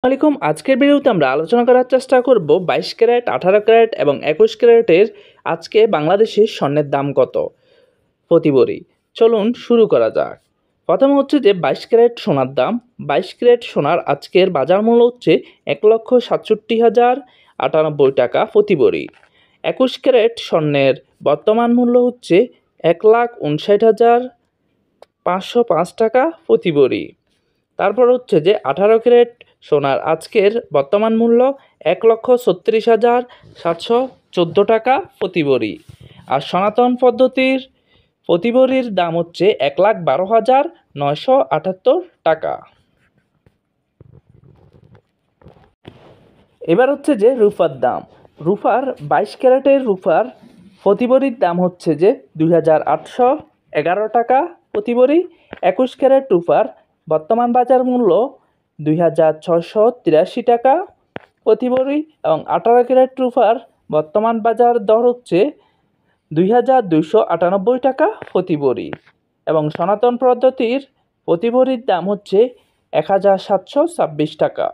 আলাইকুম। আজকের ভিডিওতে আমরা আলোচনা করার চেষ্টা করব 22 ক্যারেট, 18 ক্যারেট এবং 21 ক্যারেটের আজকে বাংলাদেশে স্বর্ণের দাম কত প্রতি ভরি। চলুন শুরু করা যাক। প্রথমে হচ্ছে যে 22 ক্যারেট সোনার দাম। 22 ক্যারেট সোনার আজকের বাজার মূল্য হচ্ছে 1,67,098 টাকা প্রতি ভরি। 21 ক্যারেট স্বর্ণের বর্তমান মূল্য হচ্ছে 1,59,505 টাকা প্রতি ভরি। তারপর হচ্ছে যে 18 ক্যারেট সোনার আজকের বর্তমান মূল্য 1,36,714 টাকা প্রতি ভরি। আর সনাতন পদ্ধতির প্রতি ভরির দাম হচ্ছে 1,12,978 টাকা। এবার হচ্ছে যে রূপার দাম। রূপার 22 ক্যারেটের রূপার প্রতি ভরির দাম হচ্ছে যে 2,811 টাকা প্রতি ভরি। 21 ক্যারেট রূপার বর্তমান বাজার মূল্য 2,683 টাকা প্রতি ভরি এবং 18 ক্যারেট রূপার বর্তমান বাজার দর হচ্ছে 2,298 টাকা প্রতি ভরি এবং সনাতন পদ্ধতির প্রতি ভরির দাম হচ্ছে 1,726 টাকা।